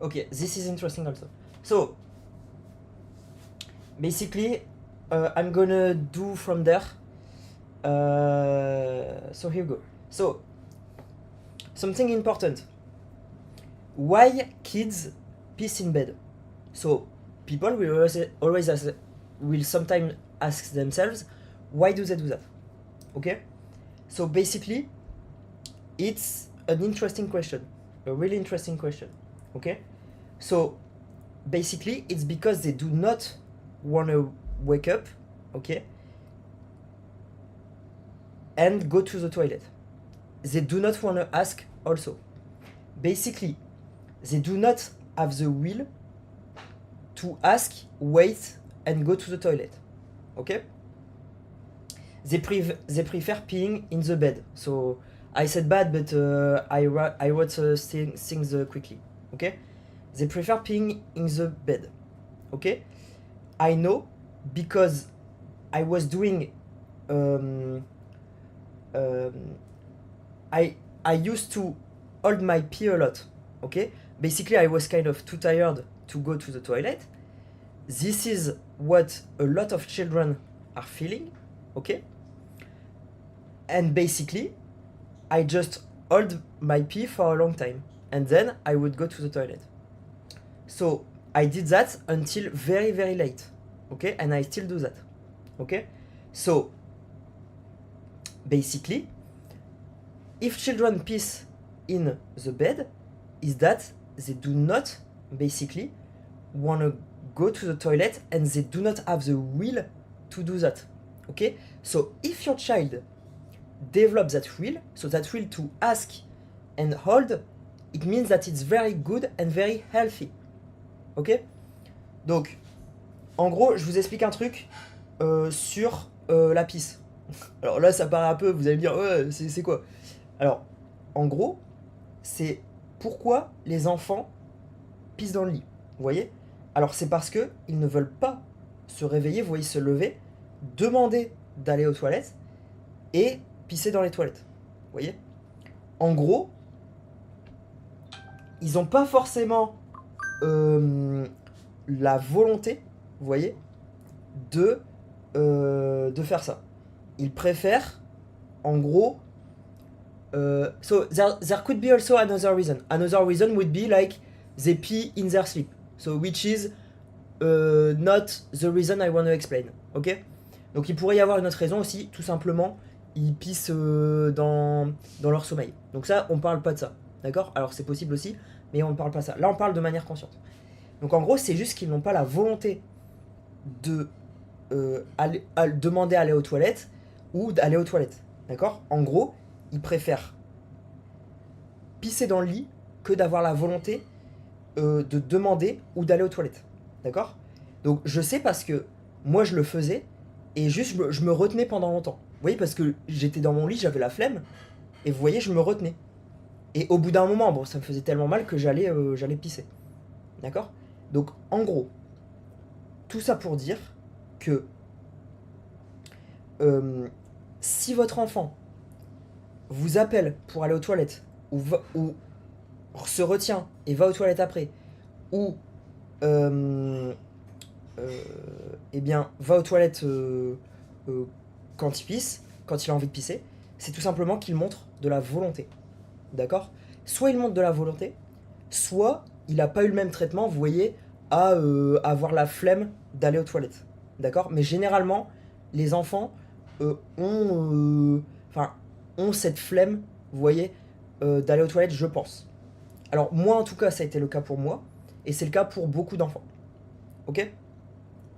Okay, this is interesting also. So, basically, I'm gonna do from there. So here we go. So, something important. Why kids piss in bed? So, people will will sometimes ask themselves, why do they do that? Okay? So basically, it's an interesting question, a really interesting question. Okay? So basically, it's because they do not want to wake up, okay, and go to the toilet. They do not want to ask also. Basically, they do not have the will to ask, wait, and go to the toilet. Okay? They prefer peeing in the bed. So I said bad, but I wrote things quickly. Okay? They prefer peeing in the bed. Okay? I know because I was doing. I used to hold my pee a lot. Okay? Basically, I was kind of too tired to go to the toilet. This is what a lot of children are feeling. Okay? And basically, I just hold my pee for a long time. And then I would go to the toilet. So I did that until very, very late. Okay? And I still do that. Okay? So basically, if children piss in the bed, is that they do not basically want to go to the toilet and they do not have the will to do that. Okay? So if your child develops that will, so that will to ask and hold, it means that it's very good and very healthy. Ok? Donc, en gros, je vous explique un truc sur la pisse. Alors là, ça paraît un peu, vous allez me dire, ouais, c'est quoi? Alors, en gros, c'est pourquoi les enfants pissent dans le lit. Vous voyez? Alors, c'est parce que ils ne veulent pas se réveiller, vous voyez, se lever, demander d'aller aux toilettes et pisser dans les toilettes. Vous voyez? En gros, ils n'ont pas forcément la volonté, vous voyez, de faire ça. Ils préfèrent, en gros, so there could be also another reason. Another reason would be like they pee in their sleep. So which is not the reason I want to explain. Ok? Donc il pourrait y avoir une autre raison aussi, tout simplement, ils pissent dans leur sommeil. Donc ça, on parle pas de ça. D'accord? Alors c'est possible aussi, mais on ne parle pas de ça. Là, on parle de manière consciente. Donc en gros, c'est juste qu'ils n'ont pas la volonté de demander à aller aux toilettes ou d'aller aux toilettes. D'accord? En gros, ils préfèrent pisser dans le lit que d'avoir la volonté de demander ou d'aller aux toilettes. D'accord? Donc je sais parce que moi je le faisais et juste je me retenais pendant longtemps. Vous voyez, parce que j'étais dans mon lit, j'avais la flemme et vous voyez, je me retenais. Et au bout d'un moment, bon, ça me faisait tellement mal que j'allais pisser. D'accord? Donc en gros, tout ça pour dire que si votre enfant vous appelle pour aller aux toilettes ou se retient et va aux toilettes après, ou eh bien va aux toilettes quand il pisse, quand il a envie de pisser, c'est tout simplement qu'il montre de la volonté. D'accord? Soit il montre de la volonté, soit il n'a pas eu le même traitement, vous voyez, à avoir la flemme d'aller aux toilettes. D'accord? Mais généralement, les enfants ont cette flemme, vous voyez, d'aller aux toilettes, je pense. Alors moi en tout cas, ça a été le cas pour moi, et c'est le cas pour beaucoup d'enfants. Ok?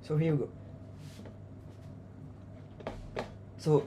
So here you go. So